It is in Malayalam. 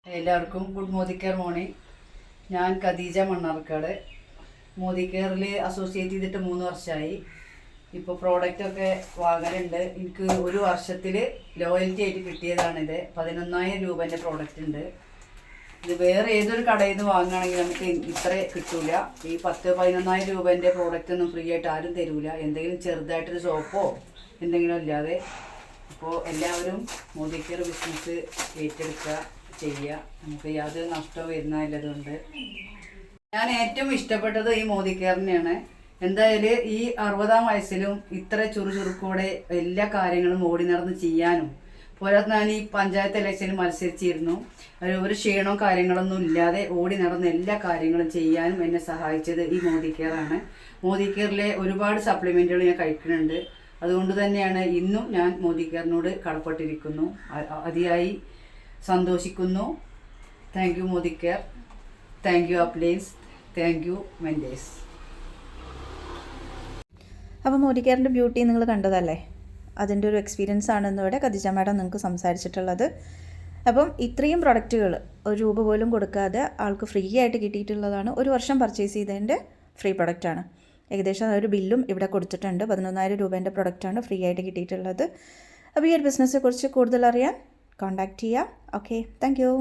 എല്ലാവർക്കും ഗുഡ് മോദി കെയർ മോർണിംഗ്. ഞാൻ ഖദീജ മണ്ണാർക്കാട്. മോദി കെയറിൽ അസോസിയേറ്റ് ചെയ്തിട്ട് 3 വർഷമായി. ഇപ്പോൾ പ്രോഡക്റ്റൊക്കെ വാങ്ങലുണ്ട്. എനിക്ക് ഒരു വർഷത്തിൽ ലോയൽറ്റി ആയിട്ട് കിട്ടിയതാണിത്. 11,000 രൂപേൻ്റെ പ്രോഡക്റ്റ് ഉണ്ട്. ഇത് വേറെ ഏതൊരു കടയിൽ നിന്ന് വാങ്ങുകയാണെങ്കിൽ നമുക്ക് ഇത്ര കിട്ടൂല. ഈ 10-11,000 രൂപേൻ്റെ പ്രോഡക്റ്റ് ഒന്നും ഫ്രീ ആയിട്ട് ആരും തരൂല, എന്തെങ്കിലും ചെറുതായിട്ടൊരു സോപ്പോ എന്തെങ്കിലും ഇല്ലാതെ. അപ്പോൾ എല്ലാവരും മോദി കെയർ ബിസിനസ് ഏറ്റെടുക്കുക, ചെയ്യുക. നമുക്ക് യാതൊരു നഷ്ടവും വരുന്നതുകൊണ്ട് ഞാൻ ഏറ്റവും ഇഷ്ടപ്പെട്ടത് ഈ മോദി കെയറിനെയാണ്. എന്തായാലും ഈ 60-ാം വയസ്സിലും ഇത്ര ചുറുചുറുക്കോടെ എല്ലാ കാര്യങ്ങളും ഓടി നടന്ന് ചെയ്യാനും, പോരാതെ ഞാൻ ഈ പഞ്ചായത്ത് ഇലക്ഷനിൽ മത്സരിച്ചിരുന്നു. ഒരു ക്ഷീണവും കാര്യങ്ങളൊന്നും ഇല്ലാതെ ഓടി നടന്ന് എല്ലാ കാര്യങ്ങളും ചെയ്യാനും എന്നെ സഹായിച്ചത് ഈ മോദി കെയറാണ്. മോദി കെയറിലെ ഒരുപാട് സപ്ലിമെൻറ്റുകൾ ഞാൻ കഴിക്കുന്നുണ്ട്. അതുകൊണ്ട് തന്നെയാണ് ഇന്നും ഞാൻ മോദി കെയറിനോട് കടപ്പെട്ടിരിക്കുന്നു. അതിയായി സന്തോഷിക്കുന്നു. Thank you Modi care, thank you appliance, thank you mentors. അപ്പോൾ മോദി കെയറിൻ്റെ ബ്യൂട്ടി നിങ്ങൾ കണ്ടതല്ലേ? അതിൻ്റെ ഒരു എക്സ്പീരിയൻസ് ആണ് ഇന്നിവിടെ ഖദീജ മാഡം നിങ്ങൾക്ക് സംസാരിച്ചിട്ടുള്ളത്. അപ്പം ഇത്രയും പ്രൊഡക്റ്റുകൾ ഒരു രൂപ പോലും കൊടുക്കാതെ ആൾക്ക് ഫ്രീ ആയിട്ട് കിട്ടിയിട്ടുള്ളതാണ്. ഒരു വർഷം പർച്ചേസ് ചെയ്തതിൻ്റെ ഫ്രീ പ്രൊഡക്റ്റാണ്. ഏകദേശം ഒരു ബില്ലും ഇവിടെ കൊടുത്തിട്ടുണ്ട്. 11,000 രൂപേൻ്റെ പ്രൊഡക്റ്റാണ് ഫ്രീ ആയിട്ട് കിട്ടിയിട്ടുള്ളത്. അപ്പോൾ ഈ ഒരു ബിസിനസ്സെക്കുറിച്ച് കൂടുതൽ അറിയാൻ കോൺടാക്റ്റ് ചെയ്യുക. Okay, thank you.